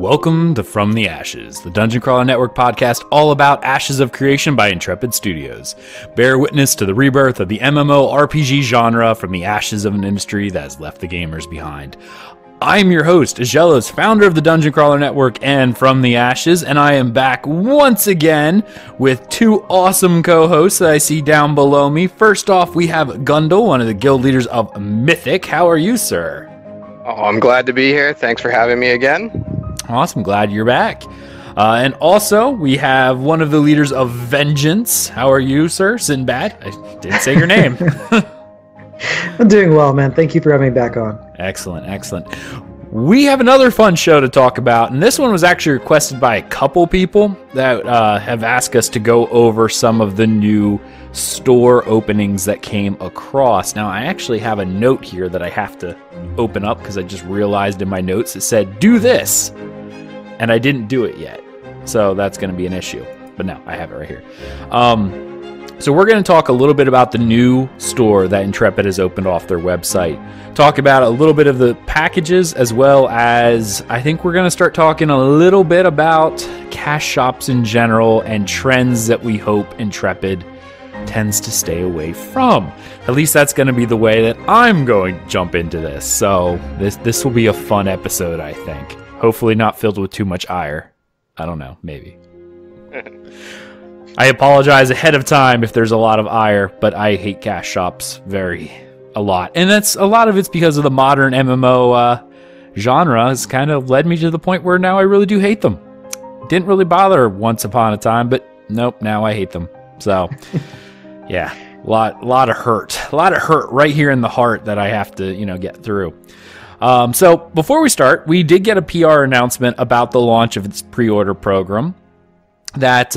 Welcome to From the Ashes, the Dungeon Crawler Network podcast all about Ashes of Creation by Intrepid Studios. Bear witness to the rebirth of the MMORPG genre from the ashes of an industry that has left the gamers behind. I'm your host, Aggelos, founder of the Dungeon Crawler Network and From the Ashes, and I am back once again with two awesome co-hosts that I see down below me. First off, we have Gundel, one of the guild leaders of Mythic. How are you, sir? Oh, I'm glad to be here. Thanks for having me again. Awesome, glad you're back. And also, we have one of the leaders of Vengeance. How are you, sir? Sinbad? I didn't say your name. I'm doing well, man. Thank you for having me back on. Excellent, excellent. We have another fun show to talk about, and this one was actually requested by a couple people that have asked us to go over some of the new store openings that came across. Now, I actually have a note here that I have to open up because I just realized in my notes it said, do this, and I didn't do it yet. So that's going to be an issue. But no, I have it right here. So we're going to talk a little bit about the new store that Intrepid has opened off their website. Talk about a little bit of the packages, as well as I think we're going to start talking a little bit about cash shops in general and trends that we hope Intrepid tends to stay away from. At least that's going to be the way that I'm going to jump into this. So this will be a fun episode, I think. Hopefully not filled with too much ire. I don't know, maybe. I apologize ahead of time if there's a lot of ire, but I hate cash shops a lot. And a lot of it's because of the modern MMO genre has kind of led me to the point where now I really do hate them. Didn't really bother once upon a time, but nope, now I hate them. So, yeah, a lot of hurt right here in the heart that I have to, get through. So before we start, we did get a PR announcement about the launch of its pre-order program that,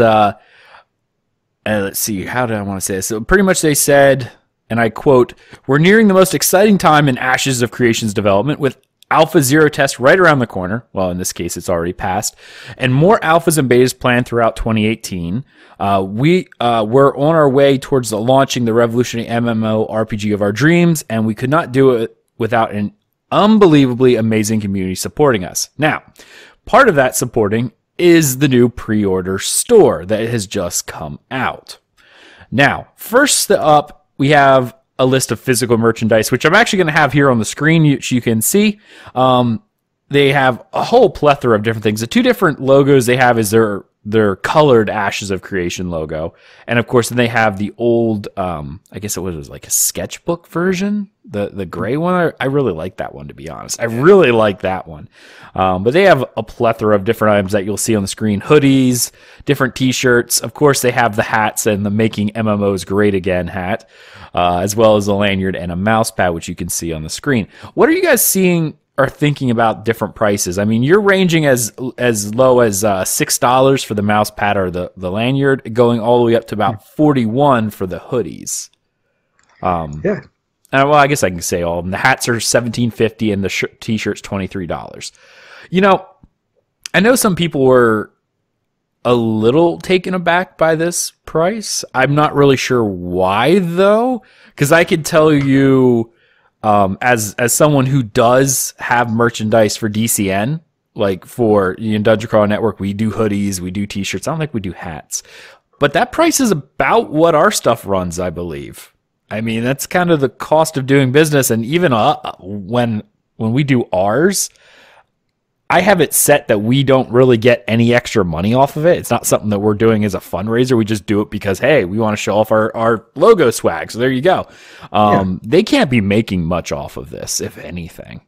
let's see, how do I want to say this? So pretty much they said, and I quote, "We're nearing the most exciting time in Ashes of Creation's development with Alpha Zero test right around the corner." Well, in this case, it's already passed. "And more alphas and betas planned throughout 2018. We're on our way towards launching the revolutionary MMORPG of our dreams, and we could not do it without an unbelievably amazing community supporting us." Now, part of that supporting is the new pre-order store that has just come out. Now, first up, we have a list of physical merchandise, which I'm actually going to have here on the screen, which you can see. They have a whole plethora of different things. The two different logos they have is their colored Ashes of Creation logo. And of course, then they have the old, I guess it was like a sketchbook version, the gray one. I really like that one, to be honest. I really like that one. But they have a plethora of different items that you'll see on the screen. Hoodies, different t-shirts. Of course, they have the hats and the Making MMOs Great Again hat, as well as a lanyard and a mouse pad, which you can see on the screen. What are you guys seeing or thinking about different prices? I mean, you're ranging as low as $6 for the mouse pad or the lanyard, going all the way up to about $41 for the hoodies. Yeah. Well, I guess I can say all of them. The hats are $17.50 and the t-shirt's $23. I know some people were a little taken aback by this price. I'm not really sure why, though, because I could tell you, as someone who does have merchandise for DCN, like for Dungeon Crawler Network, we do hoodies, we do t-shirts. I don't think we do hats. But that price is about what our stuff runs, I believe. I mean, that's kind of the cost of doing business. And even when we do ours, I have it set that we don't really get any extra money off of it. It's not something that we're doing as a fundraiser. We just do it because, hey, we want to show off our logo swag. So there you go. They can't be making much off of this, if anything.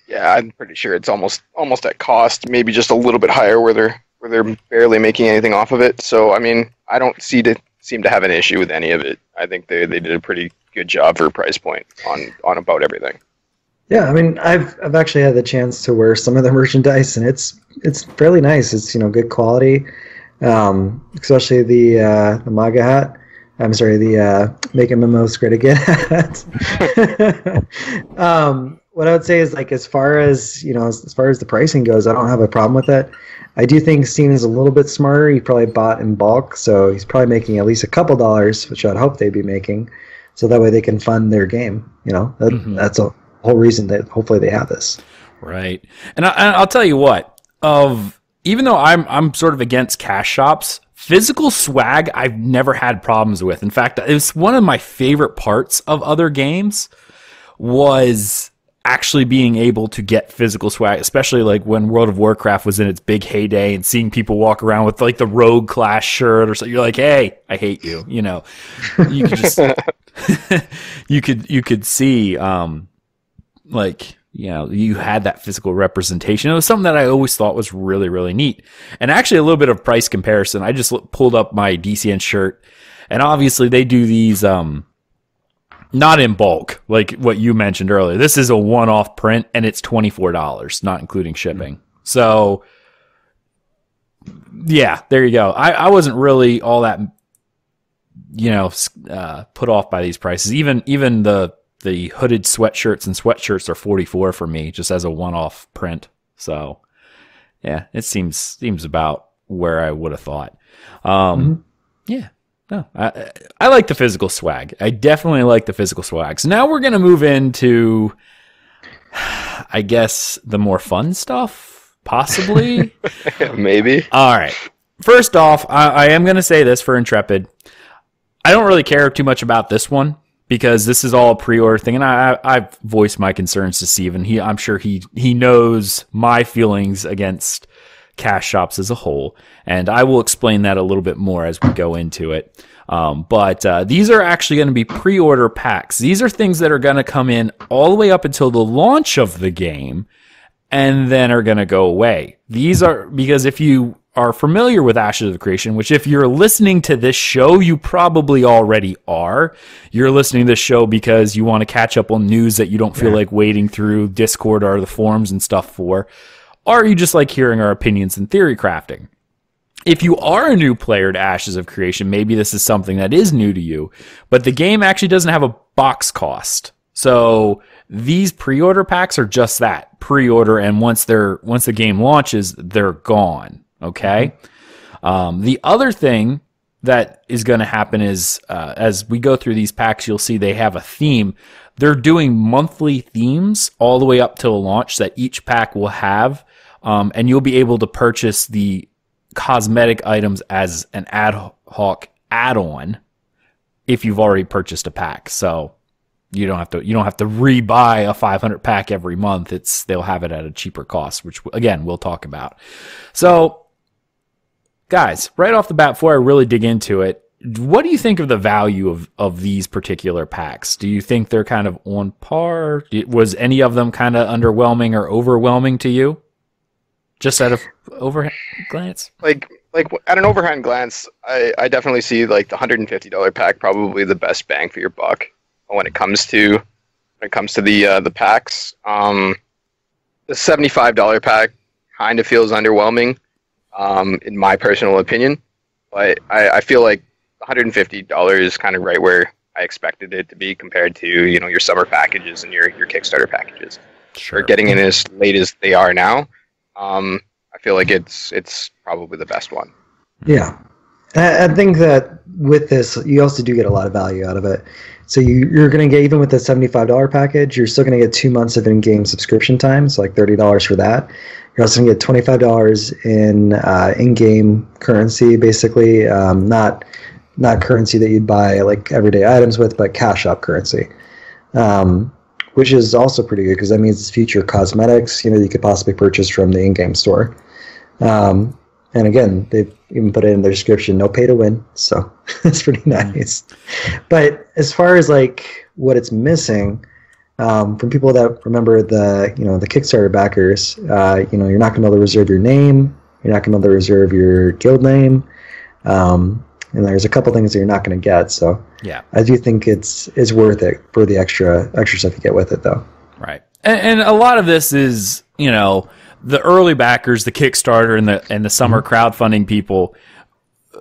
Yeah, I'm pretty sure it's almost at cost, maybe just a little bit higher where they're barely making anything off of it. So, I mean, I don't seem to have an issue with any of it. I think they did a pretty good job for a price point on about everything. Yeah, I mean, I've actually had the chance to wear some of the merchandise, and it's fairly nice. It's good quality, especially the MAGA hat. I'm sorry, the Make MMOs Great Again hat. What I would say is, like, as far as the pricing goes, I don't have a problem with it. I do think Steam is a little bit smarter. He probably bought in bulk, so he's probably making at least a couple dollars, which I'd hope they'd be making, so that way they can fund their game. That's a whole reason that hopefully they have this. Right. And I'll tell you what, of, even though I'm sort of against cash shops, physical swag I've never had problems with. In fact, it's one of my favorite parts of other games was actually being able to get physical swag, especially like when World of Warcraft was in its big heyday and seeing people walk around with like the Rogue class shirt or something. You're like, hey, I hate you. You know, you could just, you could see, like, you know, you had that physical representation. It was something that I always thought was really, really neat. And actually a little bit of price comparison. I just pulled up my DCN shirt, and obviously they do these, not in bulk, like what you mentioned earlier. This is a one-off print, and it's $24, not including shipping. So, yeah, there you go. I wasn't really all that, you know, put off by these prices. Even the hooded sweatshirts and sweatshirts are $44 for me, just as a one-off print. So, yeah, it seems about where I would have thought. Yeah. No, I like the physical swag. I definitely like the physical swag. So now we're going to move into, I guess, the more fun stuff, possibly. Maybe. All right. First off, I am going to say this for Intrepid. I don't really care too much about this one because this is all a pre-order thing, and I've voiced my concerns to Steven. I'm sure he knows my feelings against cash shops as a whole, and I will explain that a little bit more as we go into it. But these are actually going to be pre-order packs. These are things that are going to come in all the way up until the launch of the game and then are going to go away. These are, because if you are familiar with Ashes of Creation, which if you're listening to this show, you probably already are. You're listening to this show because you want to catch up on news that you don't feel like wading through Discord or the forums and stuff for. Or you just like hearing our opinions and theory crafting. If you are a new player to Ashes of Creation, maybe this is something that is new to you, but the game actually doesn't have a box cost. So these pre-order packs are just that, pre-order, and once the game launches, they're gone. Okay? The other thing that is going to happen is as we go through these packs, you'll see they have a theme. They're doing monthly themes all the way up till launch that each pack will have. And you'll be able to purchase the cosmetic items as an ad hoc add-on if you've already purchased a pack. So you don't have to rebuy a 500 pack every month. They'll have it at a cheaper cost, which again we'll talk about. So, guys, right off the bat, before I really dig into it, what do you think of the value of these particular packs? Do you think they're kind of on par? Was any of them kind of underwhelming or overwhelming to you? Just out of overhand glance? Like at an overhand glance, I definitely see like the $150 pack probably the best bang for your buck when it comes to the packs. The $75 pack kind of feels underwhelming, in my personal opinion. But I feel like $150 is kind of right where I expected it to be compared to, you know, your summer packages and your Kickstarter packages. Sure. Or getting in as late as they are now. I feel like it's probably the best one. Yeah. I think that with this, you also do get a lot of value out of it. So you're going to get, even with the $75 package, you're still going to get 2 months of in-game subscription time, so like $30 for that. You're also going to get $25 in in-game currency, basically, not currency that you'd buy like everyday items with, but Cash Shop currency, which is also pretty good because that means it's future cosmetics, you know, you could possibly purchase from the in-game store. And again, they've even put it in their description, no pay to win, so it's pretty nice. But as far as like what it's missing, from people that remember the Kickstarter backers, you're not going to be able to reserve your name, you're not going to be able to reserve your guild name, and there's a couple things that you're not going to get. So yeah, I do think it's worth it for the extra stuff you get with it, though. Right, and a lot of this is, you know, the early backers, the Kickstarter and the summer crowdfunding people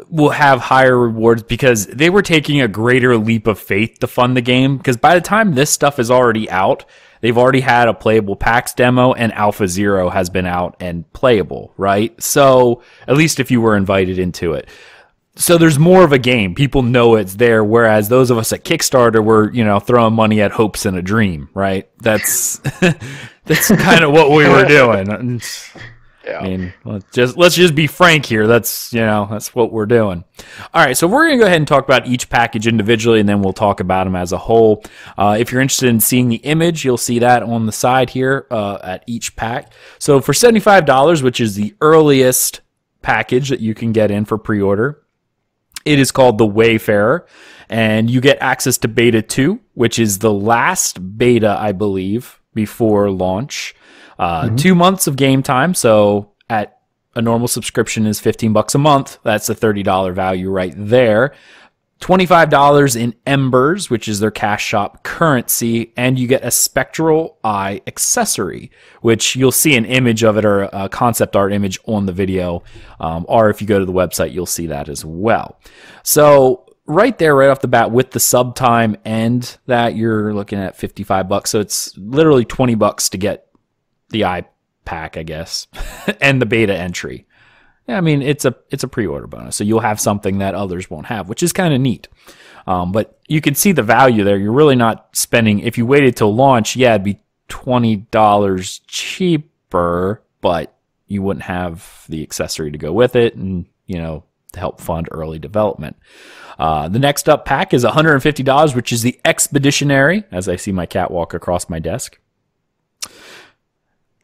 will have higher rewards because they were taking a greater leap of faith to fund the game. Because by the time this stuff is already out, they've already had a playable PAX demo and Alpha Zero has been out and playable, right? So at least if you were invited into it. So there's more of a game. People know it's there, whereas those of us at Kickstarter were, you know, throwing money at hopes and a dream, right? That's that's kind of what we were doing. Yeah. I mean, let's just be frank here. That's what we're doing. All right, so we're gonna go ahead and talk about each package individually, and then we'll talk about them as a whole. If you're interested in seeing the image, you'll see that on the side here at each pack. So for $75, which is the earliest package that you can get in for pre-order, it is called the Wayfarer, and you get access to Beta 2, which is the last beta, I believe, before launch. 2 months of game time, so at a normal subscription is $15 a month. That's a $30 value right there. $25 in Embers, which is their Cash Shop currency, and you get a Spectral Eye accessory, which you'll see an image of it or a concept art image on the video, or if you go to the website, you'll see that as well. So right there, right off the bat, with the sub time and that, you're looking at $55. So it's literally $20 to get the eye pack, I guess, and the beta entry. Yeah, I mean, it's a pre-order bonus, so you'll have something that others won't have, which is kind of neat. But you can see the value there. You're really not spending. If you waited till launch, yeah, it'd be $20 cheaper, but you wouldn't have the accessory to go with it, and to help fund early development. The next up pack is $150, which is the Expeditionary, as I see my cat walk across my desk.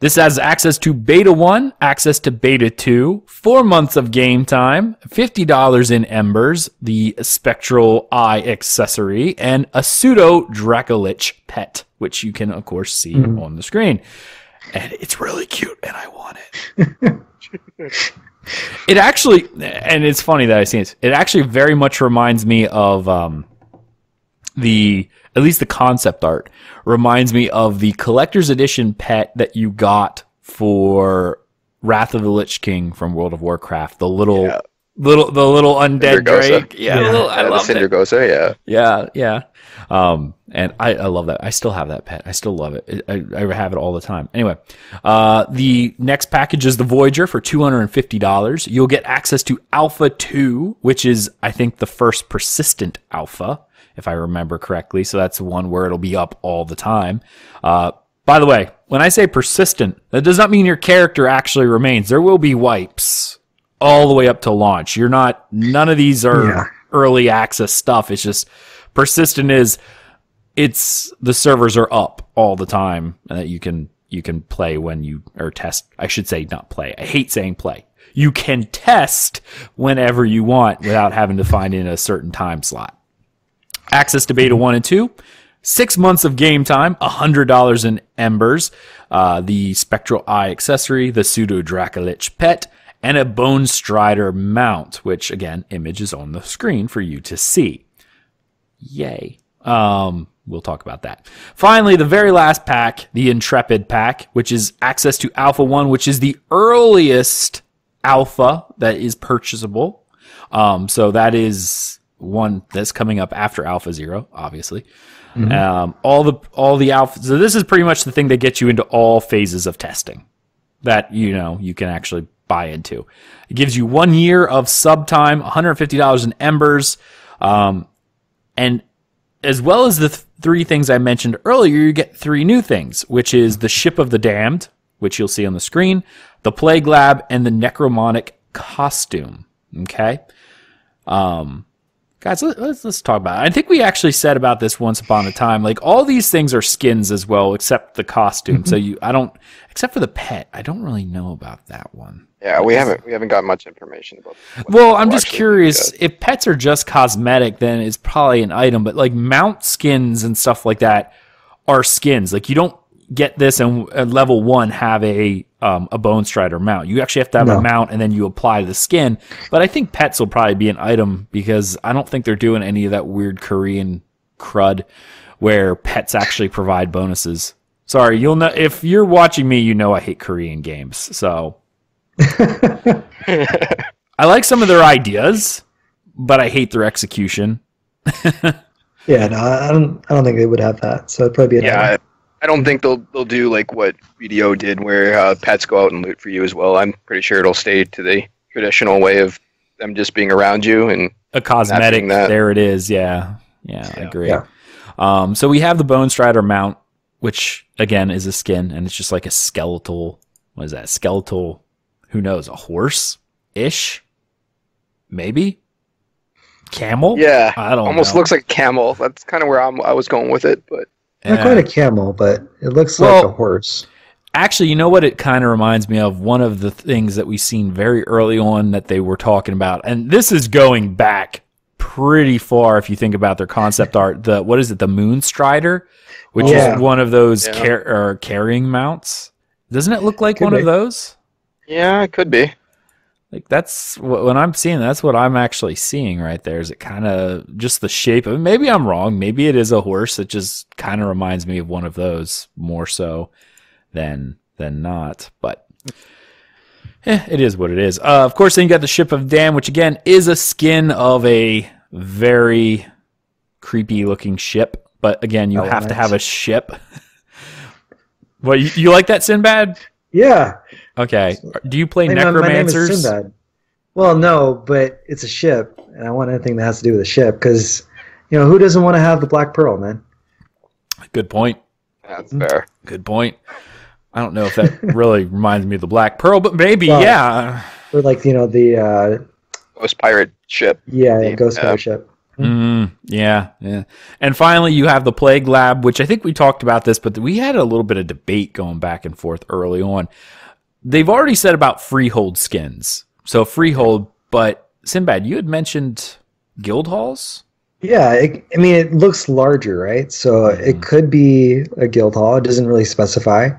This has access to Beta 1, access to Beta 2, 4 months of game time, $50 in Embers, the Spectral Eye accessory, and a pseudo Dracolich pet, which you can, of course, see on the screen. And it's really cute, and I want it. It actually, and it's funny that I see it actually very much reminds me of at least the concept art reminds me of the collector's edition pet that you got for Wrath of the Lich King from World of Warcraft. The little undead drake. Yeah, I love it. Yeah. And I love that. I still have that pet. I still love it. I have it all the time. Anyway, the next package is the Voyager for $250. You'll get access to Alpha 2, which is, I think, the first persistent alpha, if I remember correctly. So that's one where it'll be up all the time. By the way, when I say persistent, that does not mean your character actually remains. There will be wipes all the way up to launch. None of these are early access stuff. It's just persistent the servers are up all the time, and that you can play when you, or test. I should say not play. I hate saying play. You can test whenever you want without having to find in a certain time slot. Access to Beta 1 and 2, 6 months of game time, $100 in Embers, the Spectral Eye accessory, the Pseudo Dracolich pet, and a Bone Strider mount, which, again, image is on the screen for you to see. Yay. We'll talk about that. Finally, the very last pack, the Intrepid Pack, which is access to Alpha 1, which is the earliest alpha that is purchasable. So that is one that's coming up after Alpha 0, obviously. All the alpha. So this is pretty much the thing that gets you into all phases of testing that you can actually buy into. It gives you 1 year of sub time, $150 in Embers, and as well as the three things I mentioned earlier, you get 3 new things, which is the Ship of the Damned, which you'll see on the screen, the Plague Lab, and the Necromonic costume. Okay. Guys, let's talk about it. I think we actually said about this once upon a time. Like, all these things are skins as well, except the costume. So except for the pet, I don't really know about that one. Yeah, we haven't got much information about. Well, I'm just curious. If pets are just cosmetic, then it's probably an item. But like mount skins and stuff like that are skins. Like, you don't get this and at level 1 have a Bone Strider mount. You actually have to have a mount, and then you apply the skin. But I think pets will probably be an item, because I don't think they're doing any of that weird Korean crud where pets actually provide bonuses. Sorry, you'll know if you're watching me. I hate Korean games, so I like some of their ideas, but I hate their execution. Yeah, no, I don't think they would have that. So it'd probably be I don't think they'll do like what BDO did, where pets go out and loot for you as well. I'm pretty sure it'll stay to the traditional way of them just being around you and a cosmetic. There it is. Yeah, I agree. Yeah. So we have the Bone Strider mount, which again is a skin, and it's just like a skeletal. What is that? Skeletal who knows, a horse-ish? Maybe? Camel? Yeah, I don't almost know. looks like a camel. That's kind of where I was going with it, but Not quite a camel, but it looks like a horse. Actually, you know what it kind of reminds me of? One of the things that we've seen very early on that they were talking about, and this is going back pretty far if you think about their concept art. The Moon Strider, which is one of those carrying mounts. Doesn't it look like one of those? Yeah, it could be. Like that's when I'm seeing that's what I'm actually seeing right there. Is it kind of just the shape of? Maybe I'm wrong. Maybe it is a horse. It just kind of reminds me of one of those more so than not. But it is what it is. Of course, then you got the Ship of Dam, which again is a skin of a very creepy looking ship. But again, you have to have a ship. Well, you like that, Sinbad? Yeah. Okay. Do you play necromancers? My name is Sinbad. Well, no, but it's a ship, and I want anything that has to do with a ship, because, who doesn't want to have the Black Pearl, man? Good point. That's fair. Good point. I don't know if that really reminds me of the Black Pearl, but maybe, yeah. Or like, the... Ghost pirate ship. Yeah, the Ghost pirate ship. Yeah. And finally, you have the Plague Lab, which I think we talked about this, but we had a little bit of debate going back and forth early on. They've already said about freehold skins. So freehold, but Sinbad, you had mentioned guild halls? Yeah, it looks larger, right? So it could be a guild hall. It doesn't really specify.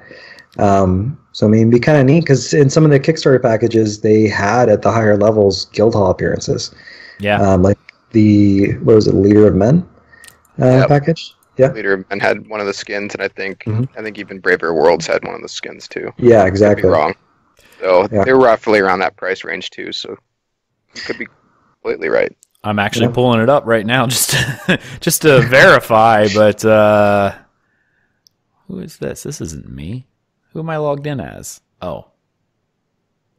It'd be kind of neat, because in some of the Kickstarter packages, they had at the higher levels guild hall appearances. Yeah. Like the Leader of Men package. Yeah, Leader of Men had one of the skins, and I think even Braver Worlds had one of the skins too. Yeah, exactly. Could be wrong. So they're roughly around that price range too. So you could be completely right. I'm actually pulling it up right now just to verify. But who is this? This isn't me. Who am I logged in as? Oh.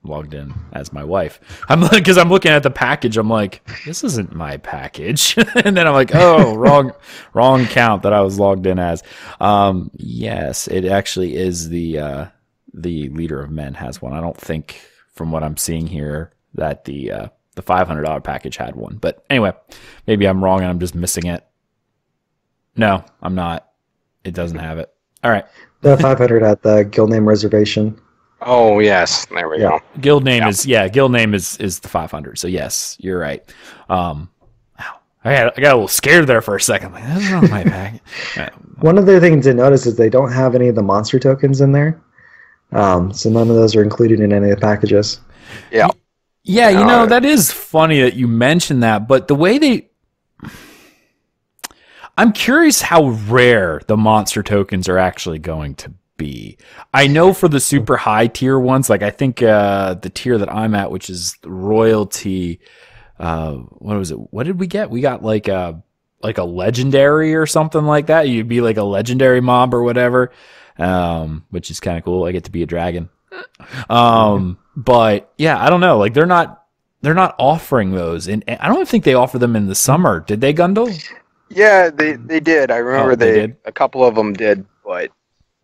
Logged in as my wife. Because I'm looking at the package. I'm like, this isn't my package. And then I'm like, oh, wrong account that I was logged in as. Yes, it actually is the Leader of Men has one. I don't think, from what I'm seeing here, that the $500 package had one. But anyway, maybe I'm wrong and I'm just missing it. No, I'm not. It doesn't have it. All right. The 500 at the guild name reservation. Oh yes, there we go. Guild name is the 500. So yes, you're right. Wow, I got a little scared there for a second. I'm like, that's not my pack. One of the things to notice is they don't have any of the monster tokens in there. So none of those are included in any of the packages. Yeah. Yeah, that is funny that you mentioned that, but the way I'm curious how rare the monster tokens are actually going to be. I know for the super high tier ones, like I think the tier that I'm at, which is royalty, what was it? What did we get? We got like a legendary or something like that. You'd be like a legendary mob or whatever, which is kind of cool. I get to be a dragon. But yeah, I don't know. Like they're not offering those, and I don't think they offer them in the summer. Did they, Gundel? Yeah, they did. I remember they did. A couple of them did, but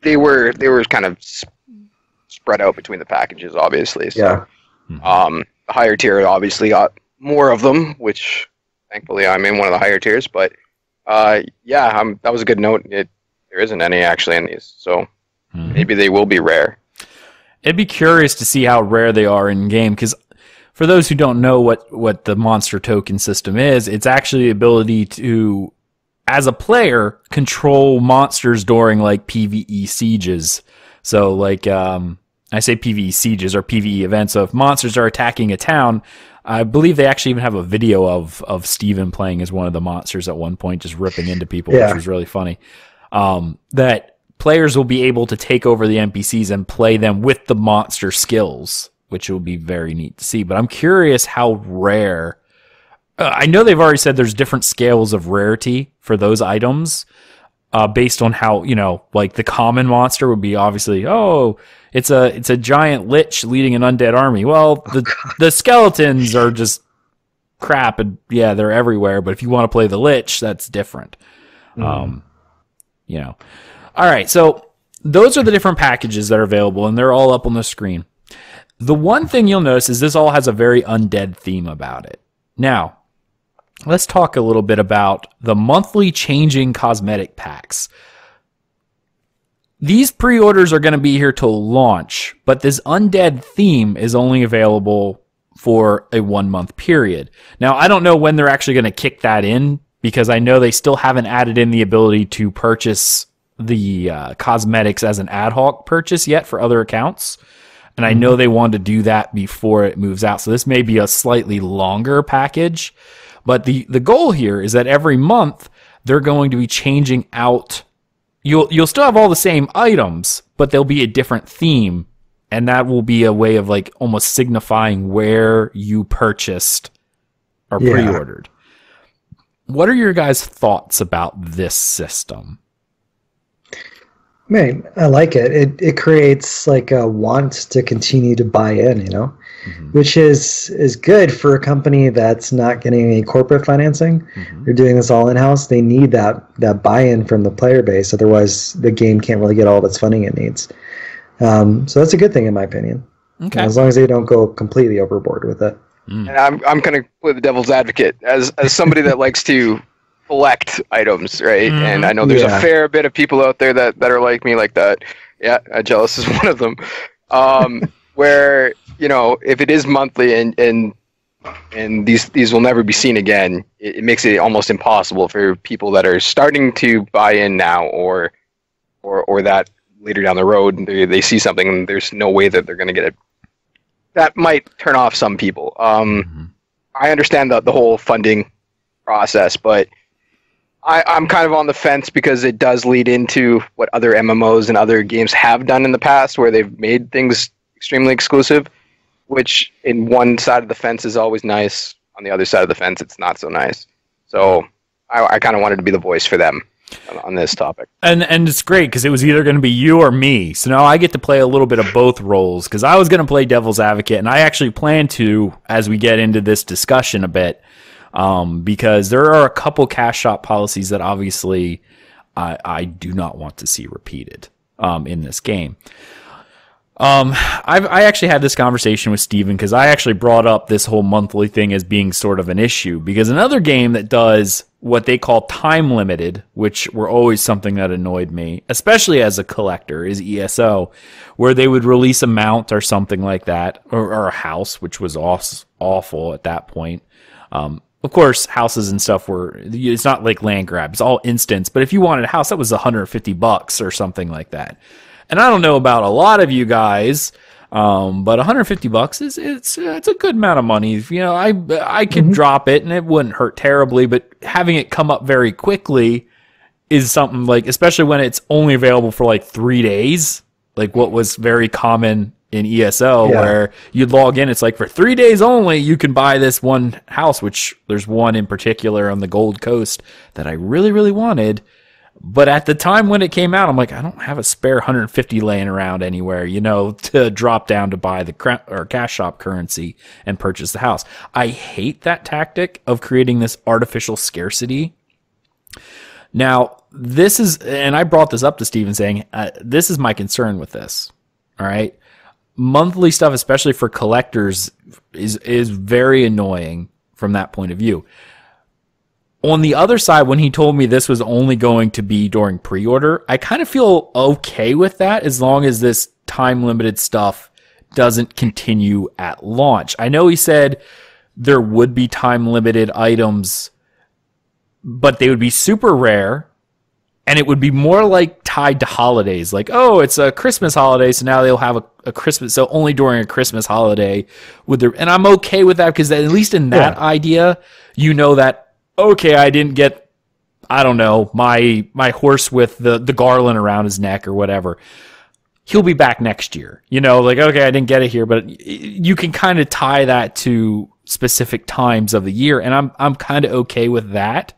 they were kind of spread out between the packages, obviously. So, the higher tier obviously got more of them, which thankfully I'm in one of the higher tiers. But that was a good note. There isn't any actually in these, so maybe they will be rare. It'd be curious to see how rare they are in game, because for those who don't know what the monster token system is, it's actually the ability to, as a player, control monsters during like PvE sieges. So like I say PvE sieges or PvE events. So if monsters are attacking a town, I believe they actually even have a video of Steven playing as one of the monsters at one point, just ripping into people, which was really funny. That players will be able to take over the NPCs and play them with the monster skills, which will be very neat to see. But I'm curious how rare. I know they've already said there's different scales of rarity for those items based on how, like the common monster would be obviously, it's a giant lich leading an undead army. Well, the skeletons are just crap, and yeah, they're everywhere. But if you want to play the lich, that's different. All right, so those are the different packages that are available, and they're all up on the screen. The one thing you'll notice is this all has a very undead theme about it. Now, let's talk a little bit about the monthly changing cosmetic packs. These pre-orders are going to be here till launch, but this undead theme is only available for a 1 month period. Now, I don't know when they're actually going to kick that in, because I know they still haven't added in the ability to purchase the cosmetics as an ad hoc purchase yet for other accounts. And I know they want to do that before it moves out. So this may be a slightly longer package. But the goal here is that every month they're going to be changing out. You'll still have all the same items, but there'll be a different theme. And that will be a way of like almost signifying where you purchased or pre-ordered. What are your guys' thoughts about this system? Man, I like it. It creates like a want to continue to buy in, which is good for a company that's not getting any corporate financing. They're doing this all in-house. They need that buy-in from the player base. Otherwise, the game can't really get all of its funding it needs. So that's a good thing in my opinion. Okay. As long as they don't go completely overboard with it. And I'm going to play the devil's advocate as somebody that likes to collect items, right? And I know there's a fair bit of people out there that are like me like that. Yeah, Aggelos is one of them. Where, if it is monthly and these will never be seen again, it makes it almost impossible for people that are starting to buy in now or that later down the road they see something and there's no way that they're going to get it. That might turn off some people. I understand the whole funding process, but I'm kind of on the fence because it does lead into what other MMOs and other games have done in the past where they've made things extremely exclusive, which in one side of the fence is always nice. On the other side of the fence, it's not so nice. So I kind of wanted to be the voice for them on this topic. And it's great because it was either going to be you or me. So now I get to play a little bit of both roles because I was going to play devil's advocate, and I actually plan to as we get into this discussion a bit. Because there are a couple cash shop policies that obviously I do not want to see repeated in this game. I actually had this conversation with Steven because I actually brought up this whole monthly thing as being sort of an issue because another game that does what they call time limited, which were always something that annoyed me, especially as a collector, is ESO, where they would release a mount or something like that, or a house, which was awful at that point. Of course, houses and stuff it's not like land grab. It's all instance. But if you wanted a house, that was $150 or something like that. And I don't know about a lot of you guys, but $150 it's a good amount of money. I could drop it and it wouldn't hurt terribly, but having it come up very quickly is something like, especially when it's only available for like 3 days, like what was very common in ESO, where you'd log in, it's like for 3 days only, you can buy this one house, which there's one in particular on the Gold Coast that I really, really wanted. But at the time when it came out, I'm like, I don't have a spare 150 laying around anywhere, to drop down to buy the cash shop currency and purchase the house. I hate that tactic of creating this artificial scarcity. Now, this is, and I brought this up to Steven saying, this is my concern with this. All right. Monthly stuff, especially for collectors, is very annoying from that point of view. On the other side, when he told me this was only going to be during pre-order, I kind of feel okay with that as long as this time-limited stuff doesn't continue at launch. I know he said there would be time-limited items, but they would be super rare, and it would be more like tied to holidays. Like, oh, it's a Christmas holiday, so now they'll have a Christmas, so only during a Christmas holiday would there, and I'm okay with that because at least in that idea, that, okay, I didn't get, I don't know, my horse with the garland around his neck or whatever. He'll be back next year. Like, okay, I didn't get it here, but you can kind of tie that to specific times of the year, and I'm kind of okay with that,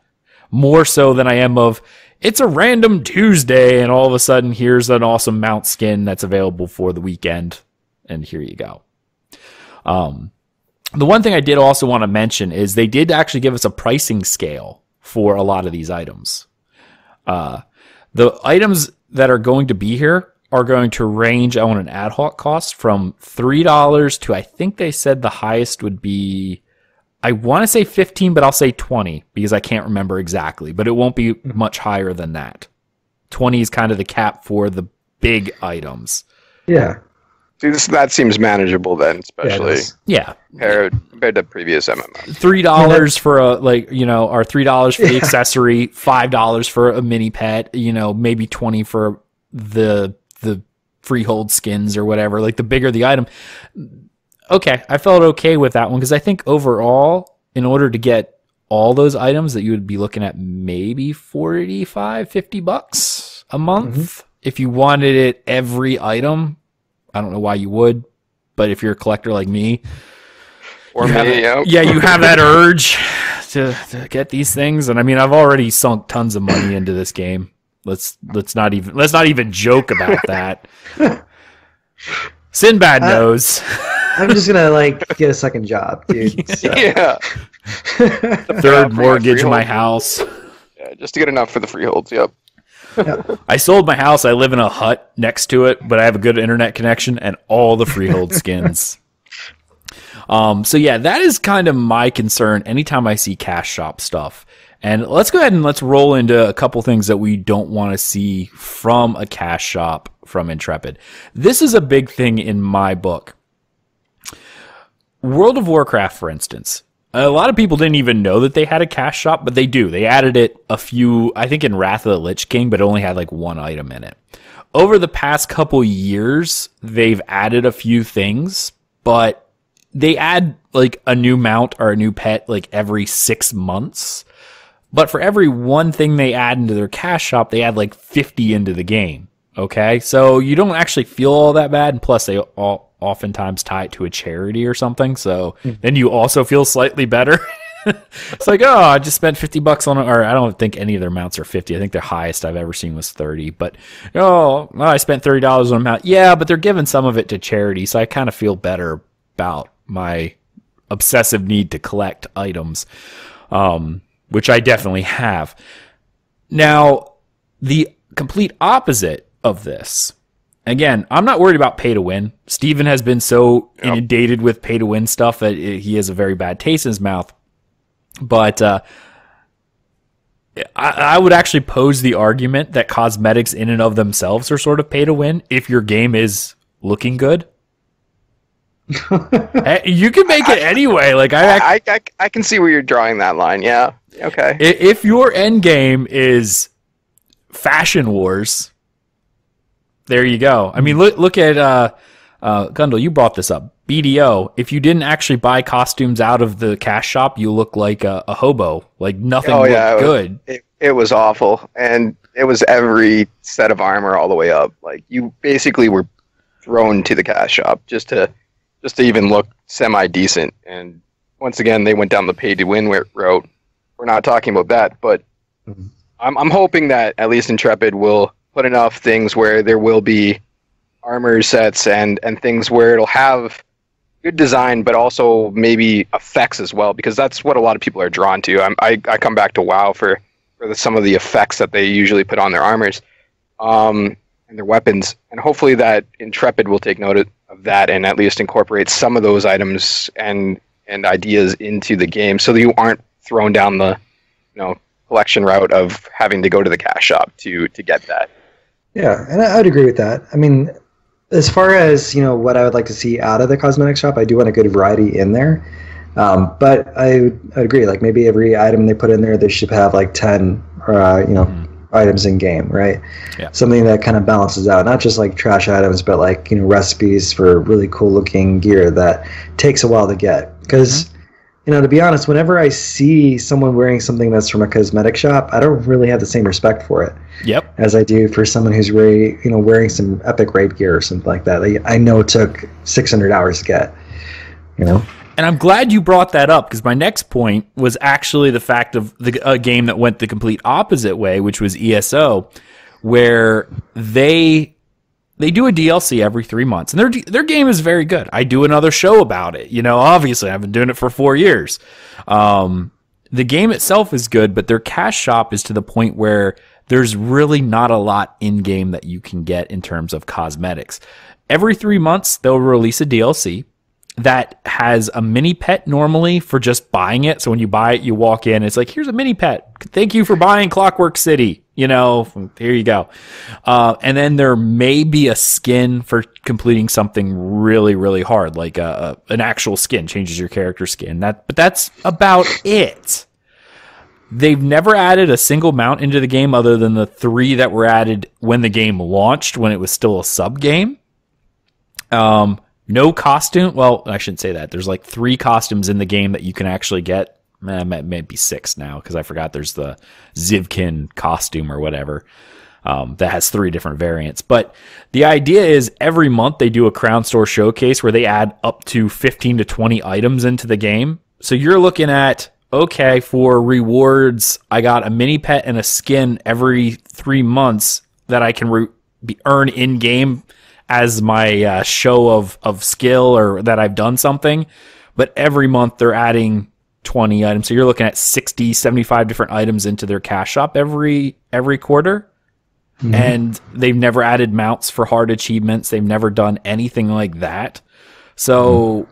more so than I am of, it's a random Tuesday, and all of a sudden, here's an awesome mount skin that's available for the weekend, and here you go. The one thing I did also want to mention is they did actually give us a pricing scale for a lot of these items. The items that are going to be here are going to range on an ad hoc cost from $3 to, I think they said the highest would be, I want to say 15, but I'll say 20 because I can't remember exactly, but it won't be much higher than that. 20 is kind of the cap for the big items. Yeah. See, that seems manageable then, especially compared to previous MMOs. $3 for a, like, you know, or $3 for the accessory, $5 for a mini pet, you know, maybe 20 for the freehold skins or whatever. Like, the bigger the item. Okay, I felt okay with that one because I think overall, in order to get all those items, that you would be looking at maybe $45-$50 a month. If you wanted it every item, I don't know why you would, but if you're a collector like me, or me, you have that urge to get these things. And I mean, I've already sunk tons of money into this game. Let's not even joke about that. Sinbad knows. I'm just gonna like get a second job, dude. So. Yeah. Third mortgage my house. Yeah, just to get enough for the freeholds. Yep. I sold my house. I live in a hut next to it, but I have a good internet connection and all the freehold skins. So yeah, that is kind of my concern anytime I see Cash Shop stuff. And let's go ahead and let's roll into a couple things that we don't want to see from a Cash Shop from Intrepid. This is a big thing in my book. World of Warcraft, for instance. A lot of people didn't even know that they had a Cash Shop, but they do. They added it I think in Wrath of the Lich King, but it only had like one item in it. Over the past couple years, they've added a few things, but they add like a new mount or a new pet like every 6 months. But for every one thing they add into their Cash Shop, they add like 50 into the game. Okay? So you don't actually feel all that bad, and plus they oftentimes tie it to a charity or something, so then you also feel slightly better. It's like, oh, I just spent $50 on it, or I don't think any of their mounts are 50. I think their highest I've ever seen was 30, but I spent $30 on a mount. Yeah, but they're giving some of it to charity, so I kind of feel better about my obsessive need to collect items, which I definitely have. Now, the complete opposite of this. Again, I'm not worried about pay to win. Steven has been so inundated with pay to win stuff that he has a very bad taste in his mouth. But I would actually pose the argument that cosmetics in and of themselves are sort of pay to win if your game is looking good. You can make it anyway. Like I can see where you're drawing that line. Yeah. Okay. If your end game is Fashion Wars, there you go. I mean, look at Gundel. You brought this up. BDO. If you didn't actually buy costumes out of the Cash Shop, you look like a hobo. Like nothing looked good. It was awful, and it was every set of armor all the way up. Like you basically were thrown to the Cash Shop just to even look semi decent. And once again, they went down the pay to win route. We're not talking about that, but I'm hoping that at least Intrepid will put enough things where there will be armor sets and things where it'll have good design, but also maybe effects as well, because that's what a lot of people are drawn to. I come back to WoW for some of the effects that they usually put on their armors and their weapons, and hopefully that Intrepid will take note of that and at least incorporate some of those items and ideas into the game, so that you aren't thrown down the collection route of having to go to the Cash Shop to get that. Yeah, and I would agree with that. I mean, as far as what I would like to see out of the cosmetic shop, I do want a good variety in there. But I agree. Like maybe every item they put in there, they should have like 10 items in game, right? Yeah. Something that kind of balances out, not just like trash items, but like recipes for really cool looking gear that takes a while to get. Because to be honest, whenever I see someone wearing something that's from a cosmetic shop, I don't really have the same respect for it. Yep. As I do for someone who's really, wearing some epic raid gear or something like that. I know it took 600 hours to get, And I'm glad you brought that up, because my next point was actually the fact of a game that went the complete opposite way, which was ESO, where they do a DLC every 3 months, and their game is very good. I do another show about it. Obviously, I've been doing it for 4 years. The game itself is good, but their Cash Shop is to the point where there's really not a lot in game that you can get in terms of cosmetics. Every 3 months, they'll release a DLC that has a mini pet normally for just buying it. So when you buy it, you walk in, it's like, here's a mini pet. Thank you for buying Clockwork City. You know, here you go. And then there may be a skin for completing something really, really hard, like an actual skin, changes your character skin. But that's about it. They've never added a single mount into the game other than the 3 that were added when the game launched, when it was still a sub-game. No costume. Well, I shouldn't say that. There's like 3 costumes in the game that you can actually get. Maybe 6 now, because I forgot there's the Zivkin costume or whatever that has 3 different variants. But the idea is every month they do a Crown Store showcase where they add up to 15 to 20 items into the game. So you're looking at, okay, for rewards, I got a mini pet and a skin every 3 months that I can earn in-game as my show of skill or that I've done something. But every month they're adding 20 items. So you're looking at 60, 75 different items into their cash shop every quarter. Mm-hmm. And they've never added mounts for hard achievements. They've never done anything like that. So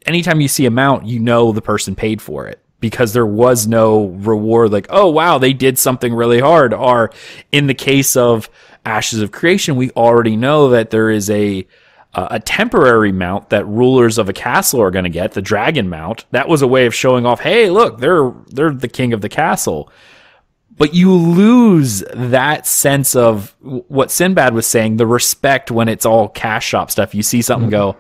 anytime you see a mount, you know the person paid for it, because there was no reward like, oh, wow, they did something really hard. Or in the case of Ashes of Creation, we already know that there is a temporary mount that rulers of a castle are going to get, the dragon mount. That was a way of showing off, hey, look, they're the king of the castle. But you lose that sense of what Sinbad was saying, the respect when it's all cash shop stuff. You see something go,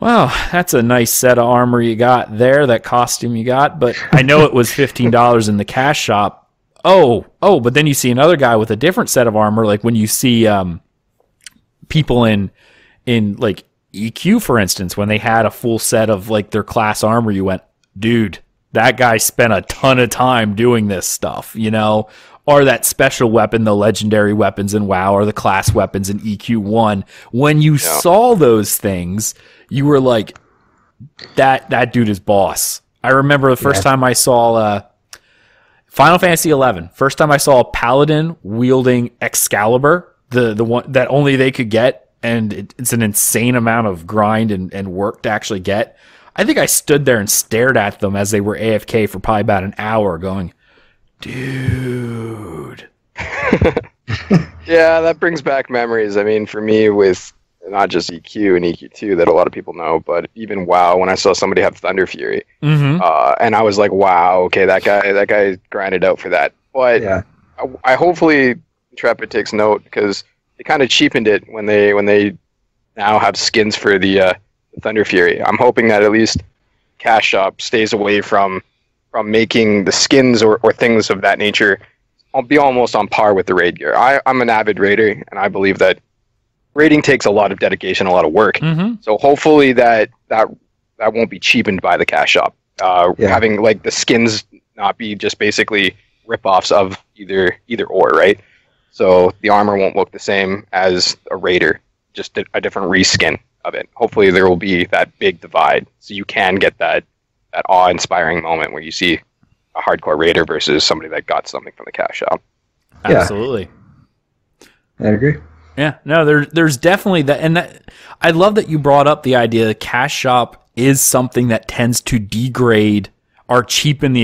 wow, that's a nice set of armor you got there, that costume you got, but I know it was $15 in the cash shop. Oh, but then you see another guy with a different set of armor, like when you see people in like EQ, for instance, when they had a full set of like their class armor, you went, dude, that guy spent a ton of time doing this stuff, you know? Or that special weapon, the legendary weapons in WoW, or the class weapons in EQ1. When you saw those things, you were like, that dude is boss. I remember the first time I saw Final Fantasy XI. First time I saw a paladin wielding Excalibur, the one that only they could get, and it's an insane amount of grind and work to actually get. I think I stood there and stared at them as they were AFK for probably about an hour going, dude. Yeah, that brings back memories. I mean, for me, with not just EQ and EQ2 that a lot of people know, but even WoW, when I saw somebody have Thunder Fury, and I was like, wow, okay, that guy grinded out for that. But I hopefully Intrepid takes note, because they kind of cheapened it when they now have skins for the Thunder Fury. I'm hoping that at least Cash Shop stays away from making the skins or things of that nature. I'll be almost on par with the raid gear. I'm an avid raider, and I believe that raiding takes a lot of dedication, a lot of work. So hopefully that won't be cheapened by the Cash Shop. Having like the skins not be just basically rip-offs of either or, right? So the armor won't look the same as a raider, just a different reskin of it. Hopefully there will be that big divide, so you can get that awe-inspiring moment where you see a hardcore raider versus somebody that got something from the Cash Shop. Absolutely. I agree. Yeah, no, there's definitely that, and that I love that you brought up the idea that Cash Shop is something that tends to degrade or cheapen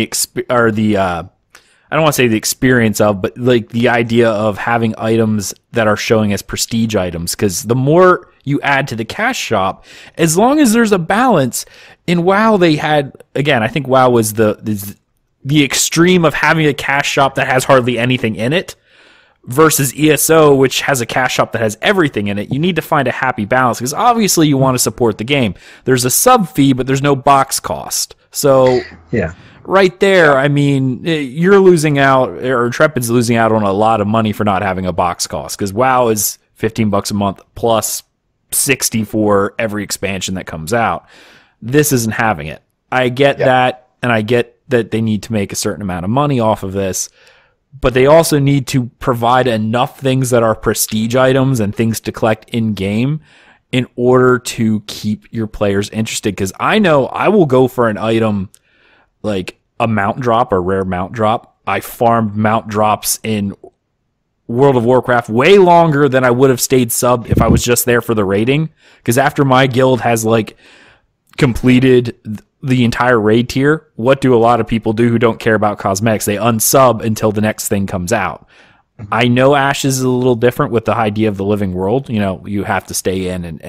I don't want to say the experience of, but like the idea of having items that are showing as prestige items, because the more you add to the Cash Shop, as long as there's a balance. In WoW, they had, again, I think WoW was the extreme of having a Cash Shop that has hardly anything in it, versus ESO, which has a Cash Shop that has everything in it. You need to find a happy balance, because obviously you want to support the game. There's a sub fee, but there's no box cost. So right there, I mean, you're losing out, or Intrepid's losing out on a lot of money for not having a box cost, because WoW is $15 a month plus 60 for every expansion that comes out. This isn't having it. I get that, and I get that they need to make a certain amount of money off of this, but they also need to provide enough things that are prestige items and things to collect in-game in order to keep your players interested. Because I know I will go for an item like a mount drop or rare mount drop I farmed mount drops in World of Warcraft way longer than I would have stayed subbed if I was just there for the raiding. Because after my guild has like completed the entire raid tier, what do a lot of people do who don't care about cosmetics? They unsub until the next thing comes out. I know Ashes is a little different with the idea of the living world. You know, you have to stay in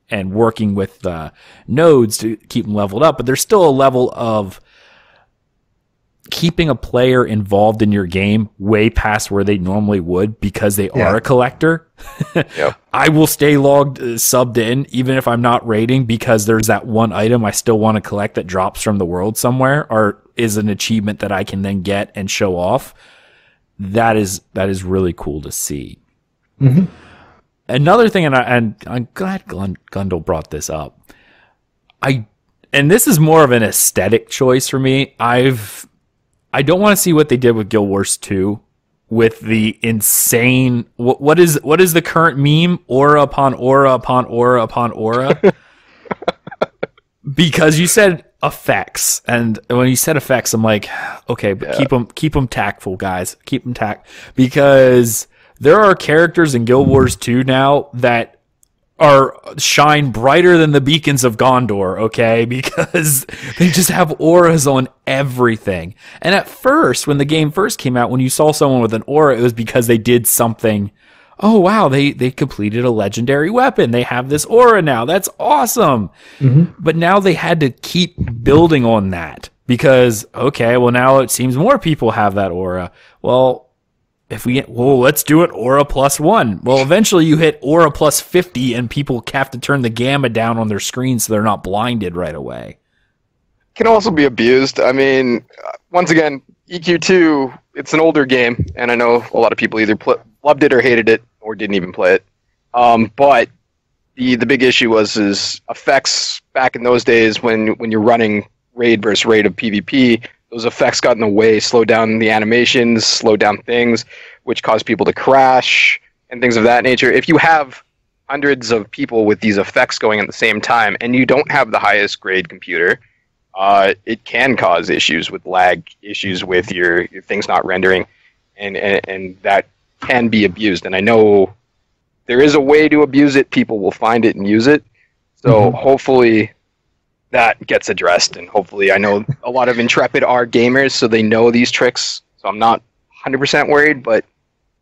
and working with nodes to keep them leveled up, but there's still a level of keeping a player involved in your game way past where they normally would because they are a collector. Yep. I will stay logged, subbed in, even if I'm not raiding, because there's that one item I still want to collect that drops from the world somewhere or is an achievement that I can then get and show off. That is really cool to see. Mm-hmm. Another thing, and I'm glad Gundel brought this up. And this is more of an aesthetic choice for me. I don't want to see what they did with Guild Wars 2 with the insane. What is the current meme? Aura upon aura upon aura upon aura. Because you said effects, and when you said effects, I'm like, okay, but keep them tactful, guys. Keep them because there are characters in Guild Wars 2 now that shine brighter than the beacons of Gondor, okay? Because they just have auras on everything. And at first, when the game first came out, when you saw someone with an aura, it was because they did something. Oh, wow, they completed a legendary weapon. They have this aura now. That's awesome. Mm-hmm. But now they had to keep building on that because, okay, well, now it seems more people have that aura. Well, let's do it aura +1. Well, eventually you hit aura +50 and people have to turn the gamma down on their screen so they're not blinded right away. Can also be abused. I mean, once again, EQ2, it's an older game, and I know a lot of people either loved it or hated it or didn't even play it. But the big issue is effects back in those days when you're running raid versus raid of PvP. Those effects got in the way, slowed down the animations, slowed down things, which caused people to crash and things of that nature. If you have hundreds of people with these effects going at the same time and you don't have the highest grade computer, it can cause issues with lag, issues with your things not rendering, and that can be abused. And I know there is a way to abuse it. People will find it and use it. So hopefully that gets addressed, and hopefully I know a lot of Intrepid are gamers, so they know these tricks, so I'm not 100% worried, but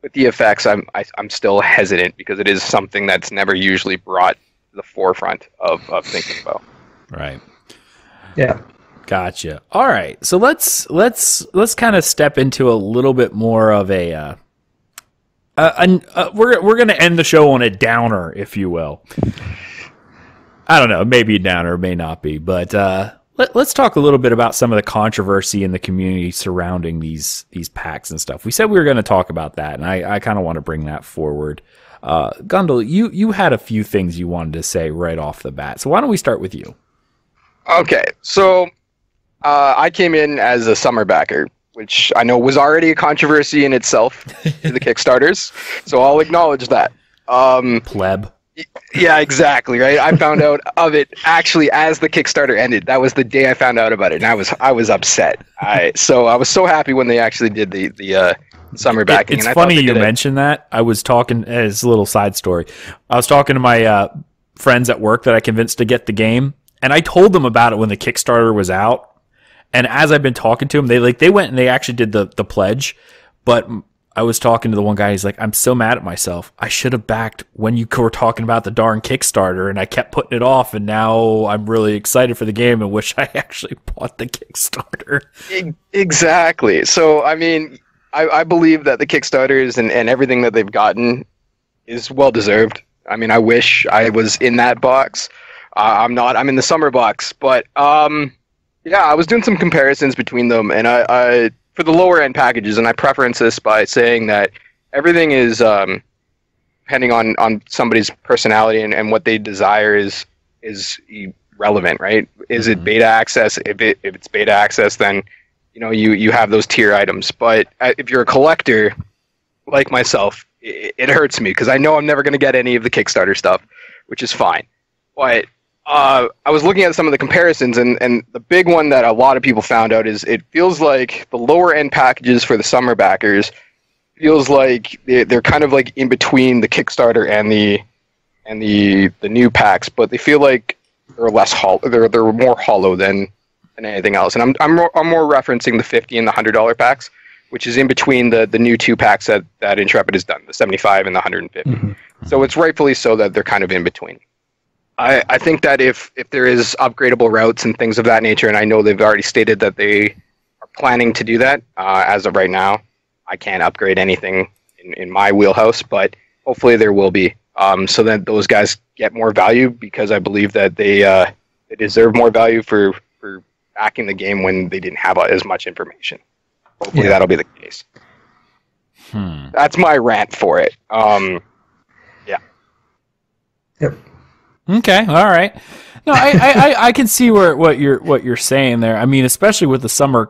with the effects, I'm still hesitant because it is something that's never usually brought to the forefront of thinking about. Right. Yeah. Gotcha. All right, so let's kind of step into a little bit more of we're going to end the show on a downer, if you will. I don't know, maybe a downer, may not be, but let's talk a little bit about some of the controversy in the community surrounding these packs and stuff. We said we were going to talk about that, and I kind of want to bring that forward. Gundel, you had a few things you wanted to say right off the bat, so why don't we start with you? Okay, so I came in as a summer backer, which I know was already a controversy in itself to the Kickstarters, so I'll acknowledge that. Pleb. Yeah, exactly, right? I found out of it actually as the Kickstarter ended. That was the day I found out about it, and I was upset. So I was so happy when they actually did the summer backing. It's funny you mentioned that. I was talking, as a little side story, I was talking to my friends at work that I convinced to get the game, and I told them about it when the Kickstarter was out. And as I've been talking to them, they went and they actually did the pledge, but I was talking to the one guy, he's like, I'm so mad at myself. I should have backed when you were talking about the darn Kickstarter, and I kept putting it off, and now I'm really excited for the game and wish I actually bought the Kickstarter. Exactly. So, I mean, I believe that the Kickstarters and everything that they've gotten is well-deserved. I mean, I wish I was in that box. I'm not. I'm in the summer box. But, yeah, I was doing some comparisons between them, and I for the lower end packages, and I preference this by saying that everything is depending on somebody's personality and what they desire is relevant, right? Is it beta access? If it's beta access, then you have those tier items. But if you're a collector like myself, it hurts me because I know I'm never going to get any of the Kickstarter stuff, which is fine. But I was looking at some of the comparisons, and the big one that a lot of people found out is it feels like the lower end packages for the summer backers feels like they're kind of like in between the Kickstarter and the new packs, but they feel like they're less hollow. They're more hollow than anything else. And I'm more referencing the $50 and the $100 packs, which is in between the new 2 packs that Intrepid has done, the 75 and the 150. Mm-hmm. So it's rightfully so that they're kind of in between. I think that if there is upgradable routes and things of that nature, and I know they've already stated that they are planning to do that, as of right now, I can't upgrade anything in my wheelhouse, but hopefully there will be, so that those guys get more value, because I believe that they deserve more value for backing the game when they didn't have as much information. Hopefully that'll be the case. That's my rant for it. Yeah. Yep. Okay, all right. No, I can see what you're saying there. I mean, especially with the summer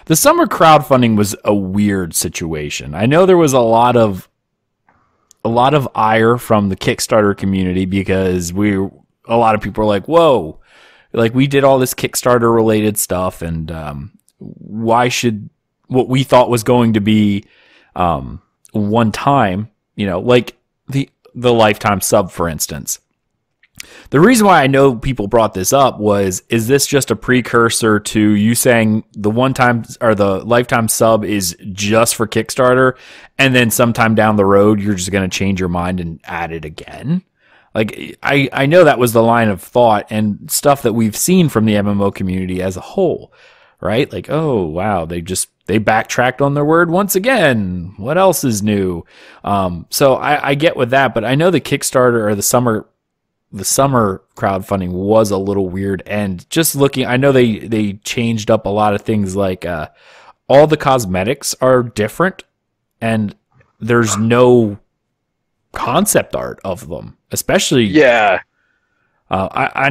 crowdfunding was a weird situation. I know there was a lot of ire from the Kickstarter community, because a lot of people were like, "Whoa, like we did all this Kickstarter related stuff, and why should what we thought was going to be one time, like the lifetime sub, for instance." The reason why I know people brought this up was, is this just a precursor to you saying the one time or the lifetime sub is just for Kickstarter, and then sometime down the road you're just going to change your mind and add it again? Like, I know that was the line of thought and stuff that we've seen from the MMO community as a whole, right? Like, oh wow, they backtracked on their word once again. What else is new? So I get with that, but I know the Kickstarter or the summer crowdfunding was a little weird, and just looking, I know they changed up a lot of things, like all the cosmetics are different, and there's no concept art of them, especially. I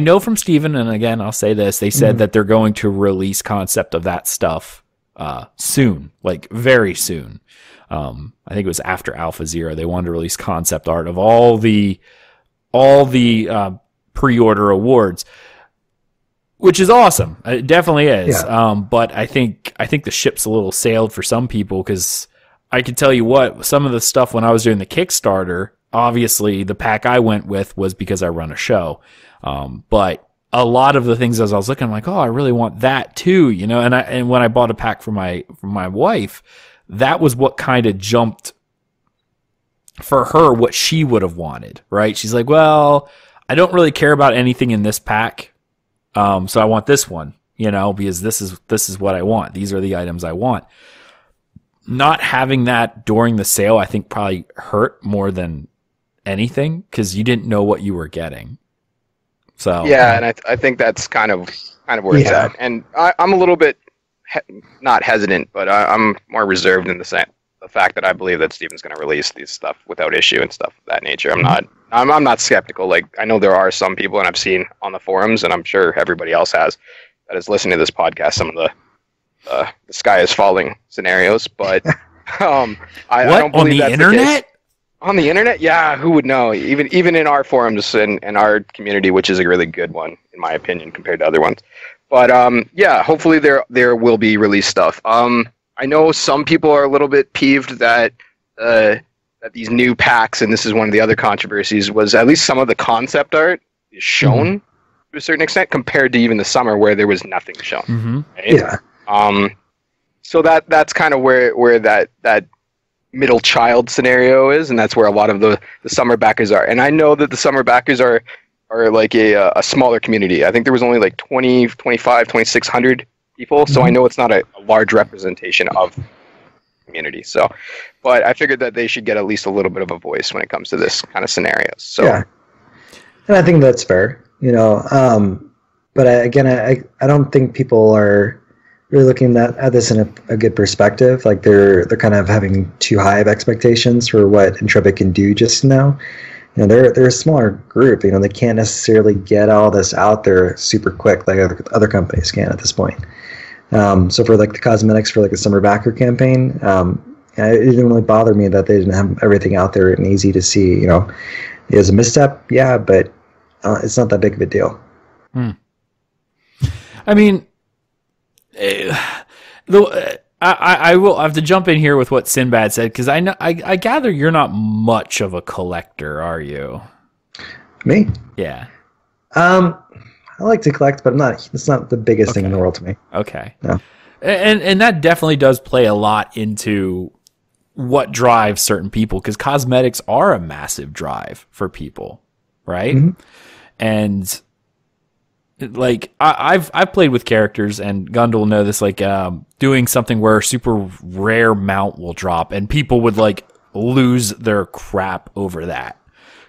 know from Steven, and again I'll say this, they said that they're going to release concept of that stuff soon, like very soon. I think it was after Alpha Zero, they wanted to release concept art of all the pre-order awards, which is awesome. It definitely is. Yeah. But I think the ship's a little sailed for some people, because I can tell you what, some of the stuff when I was doing the Kickstarter, obviously the pack I went with was because I run a show. But a lot of the things, as I was looking, I'm like, oh, I really want that too, and when I bought a pack for my wife, that was what kind of jumped for her what she would have wanted, right? She's like, well, I don't really care about anything in this pack, so I want this one, because this is what I want. These are the items I want. Not having that during the sale, I think, probably hurt more than anything, because you didn't know what you were getting. So yeah, and I think that's kind of where it's at. And I'm a little bit not hesitant, but I'm more reserved in the fact that I believe that Steven's going to release these stuff without issue and stuff of that nature. I'm not skeptical. Like, I know there are some people, and I've seen on the forums, and I'm sure everybody else has, that is listening to this podcast, some of the sky is falling scenarios, but I don't believe that's internet? The case. On the internet? Yeah, who would know? Even in our forums and our community, which is a really good one, in my opinion, compared to other ones. But yeah, hopefully there will be release stuff. I know some people are a little bit peeved that these new packs, and this is one of the other controversies, was at least some of the concept art is shown to a certain extent, compared to even the summer where there was nothing shown. Right? Yeah. So that's kind of where that middle child scenario is, and that's where a lot of the summer backers are. And I know that the summer backers are like a smaller community. I think there was only like 2,600 people, so I know it's not a large representation of the community. So, but I figured that they should get at least a little bit of a voice when it comes to this kind of scenarios. So, yeah, and I think that's fair, But I don't think people are really looking at this in a good perspective. Like they're kind of having too high of expectations for what Intrepid can do just now. They're a smaller group. They can't necessarily get all this out there super quick like other companies can at this point. So for like the cosmetics for like the summer backer campaign, it didn't really bother me that they didn't have everything out there and easy to see. It was a misstep, yeah, but it's not that big of a deal. I mean, I will have to jump in here with what Sinbad said, because I gather you're not much of a collector, are you? Me? Yeah. I like to collect, but it's not the biggest thing in the world to me. Okay. No. And that definitely does play a lot into what drives certain people, because cosmetics are a massive drive for people, right? Mm-hmm. And like I've played with characters, and Gundel will know this, like doing something where a super rare mount will drop, and people would like lose their crap over that,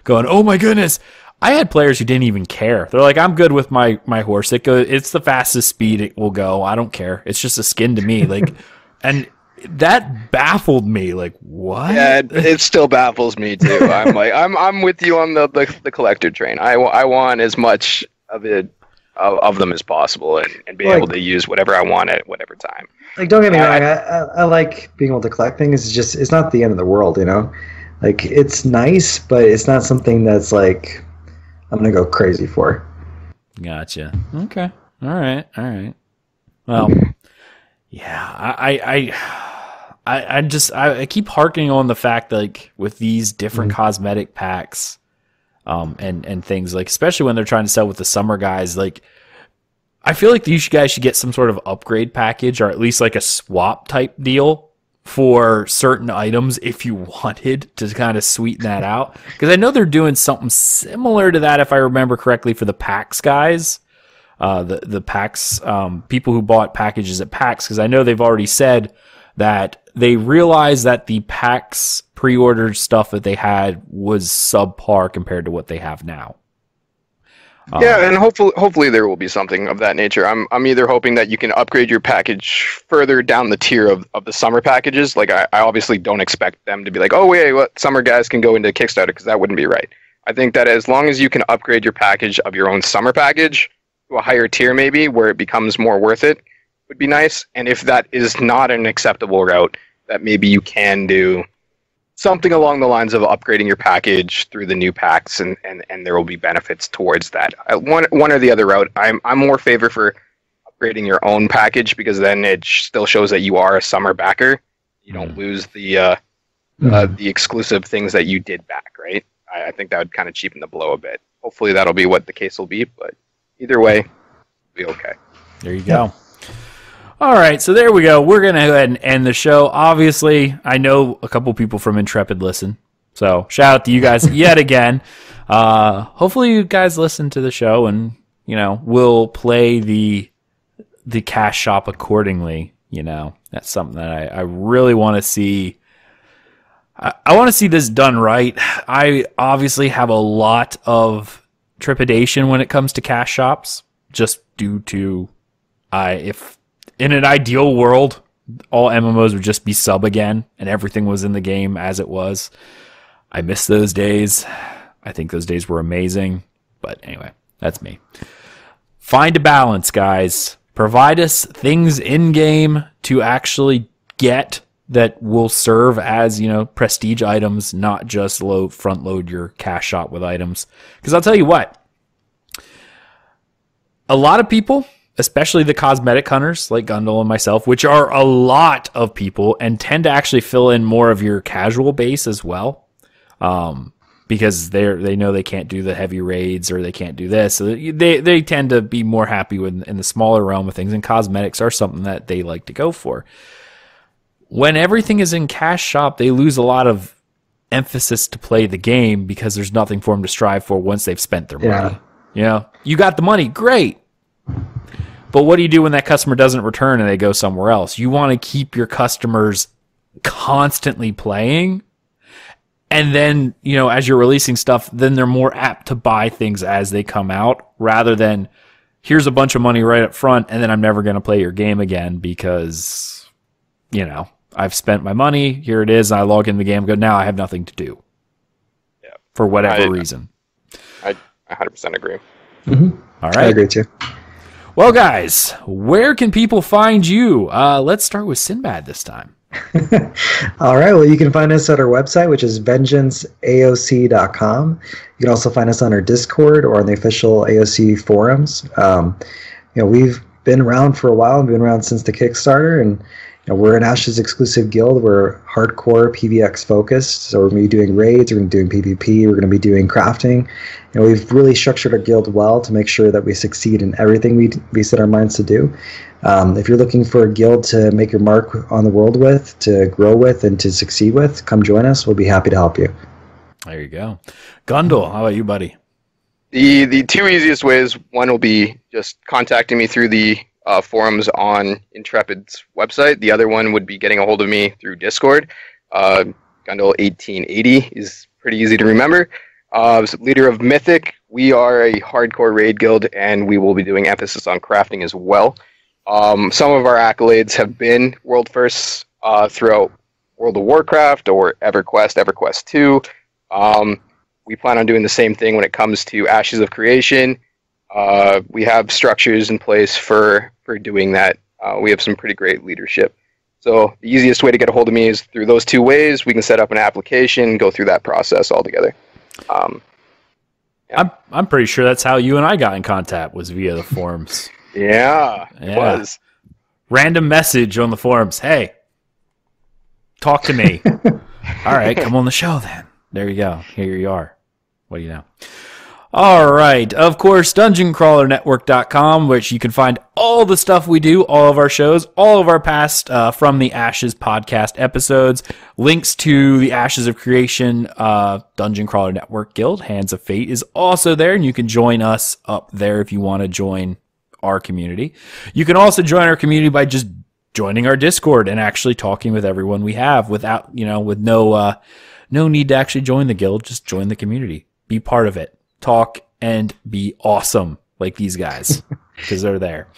going, "Oh my goodness!" I had players who didn't even care. They're like, "I'm good with my horse. It's the fastest speed it will go. I don't care. It's just a skin to me." Like, and that baffled me. Like, what? Yeah, it still baffles me too. I'm like, I'm with you on the collector train. I want as much of it of them as possible, and be able to use whatever I want at whatever time. Like, don't get me wrong, I like being able to collect things. It's not the end of the world, you know? Like, it's nice, but it's not something that's like I'm gonna go crazy for. Gotcha. Okay. All right. Well, yeah, I keep harking on the fact that, like, with these different cosmetic packs, and things, like, especially when they're trying to sell with the summer guys, like, I feel like you guys should get some sort of upgrade package, or at least like a swap type deal for certain items if you wanted to kind of sweeten that out. Because I know they're doing something similar to that, if I remember correctly, for the PAX guys. The PAX, people who bought packages at PAX, because I know they've already said that they realized that the PAX pre-ordered stuff that they had was subpar compared to what they have now. Yeah, and hopefully there will be something of that nature. I'm either hoping that you can upgrade your package further down the tier of the summer packages. Like, I obviously don't expect them to be like, oh wait, what summer guys can go into Kickstarter, because that wouldn't be right. I think that as long as you can upgrade your package of your own summer package to a higher tier, maybe where it becomes more worth it, would be nice. And if that is not an acceptable route, that maybe you can do something along the lines of upgrading your package through the new packs, and there will be benefits towards that. One or the other route. I'm more favor for upgrading your own package, because then it still shows that you are a summer backer. You don't lose the exclusive things that you did back, right? I think that would kind of cheapen the blow a bit. Hopefully that'll be what the case will be, but either way, it'll be okay. There you go. All right, so there we go. We're going to go ahead and end the show. Obviously, I know a couple people from Intrepid listen, so shout out to you guys yet again. Hopefully you guys listen to the show, and, you know, we'll play the cash shop accordingly. You know, that's something that I really want to see. I want to see this done right. I obviously have a lot of trepidation when it comes to cash shops, just due to if in an ideal world, all MMOs would just be sub again, and everything was in the game as it was. I miss those days. I think those days were amazing. But anyway, that's me. Find a balance, guys. Provide us things in-game to actually get that will serve as, you know, prestige items, not just front load your cash shop with items. Because I'll tell you what, a lot of people, especially the cosmetic hunters like Gundel and myself, which are a lot of people and tend to actually fill in more of your casual base as well, because they know they can't do the heavy raids, or they can't do this, so they tend to be more happy in the smaller realm of things, and cosmetics are something that they like to go for. When everything is in cash shop, they lose a lot of emphasis to play the game, because there's nothing for them to strive for once they've spent their money. You know, you got the money, great. But what do you do when that customer doesn't return and they go somewhere else? You want to keep your customers constantly playing. And then, you know, as you're releasing stuff, then they're more apt to buy things as they come out, rather than here's a bunch of money right up front and then I'm never going to play your game again because, you know, I've spent my money. Here it is. I log in the game and go, now I have nothing to do. Yeah. For whatever reason. I 100% agree. Mm-hmm. All right. I agree too. Well, guys, where can people find you? Let's start with Sinbad this time. All right. Well, you can find us at our website, which is vengeanceaoc.com. You can also find us on our Discord or on the official AOC forums. We've been around for a while. We've been around since the Kickstarter, and we're an Ashes exclusive guild. We're hardcore PvX focused, so we're going to be doing raids, we're going to be doing PvP, we're going to be doing crafting. We've really structured our guild well to make sure that we succeed in everything we set our minds to do. If you're looking for a guild to make your mark on the world with, to grow with, and to succeed with, come join us. We'll be happy to help you. There you go. Gundel, how about you, buddy? The two easiest ways, one will be just contacting me through the forums on Intrepid's website. The other one would be getting a hold of me through Discord. Gundel1880 is pretty easy to remember. Leader of Mythic, we are a hardcore raid guild, and we will be doing emphasis on crafting as well. Some of our accolades have been world firsts throughout World of Warcraft or EverQuest 2. We plan on doing the same thing when it comes to Ashes of Creation. We have structures in place for doing that. We have some pretty great leadership. So the easiest way to get a hold of me is through those two ways. We can set up an application, go through that process all together. Yeah. I'm pretty sure that's how you and I got in contact, was via the forums. Yeah, it was. Random message on the forums. Hey, talk to me. All right, come on the show then. There you go. Here you are. What do you know? All right. Of course, DungeonCrawlerNetwork.com, which you can find all the stuff we do, all of our shows, all of our past From the Ashes podcast episodes, links to the Ashes of Creation Dungeon Crawler Network Guild, Hands of Fate, is also there, and you can join us up there if you want to join our community. You can also join our community by just joining our Discord and actually talking with everyone we have without, with no need to actually join the guild. Just join the community. Be part of it. Talk and be awesome like these guys because they're there.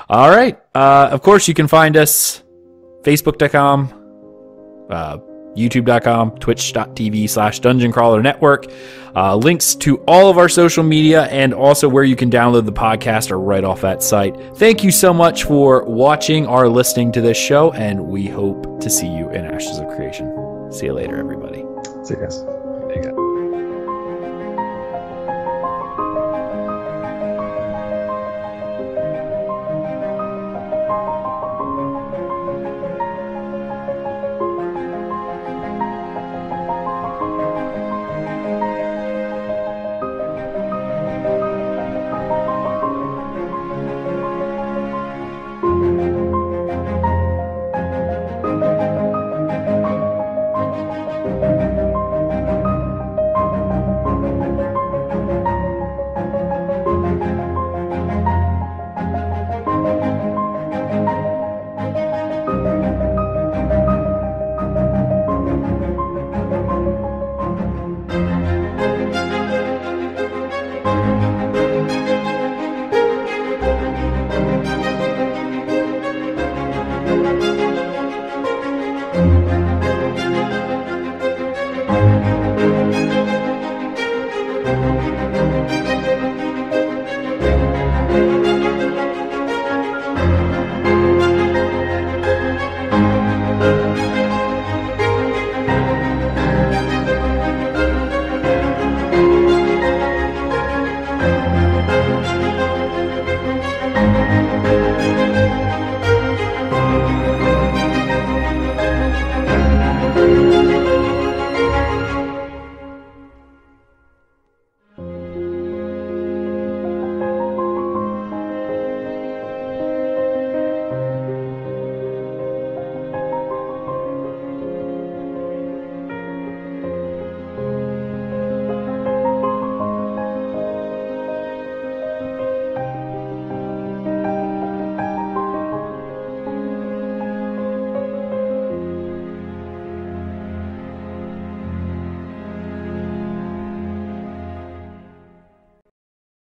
All right. Of course, you can find us Facebook.com, YouTube.com, Twitch.tv/Dungeon Crawler Network. Links to all of our social media and also where you can download the podcast are right off that site. Thank you so much for watching or listening to this show, and we hope to see you in Ashes of Creation. See you later, everybody. See you guys. There you go.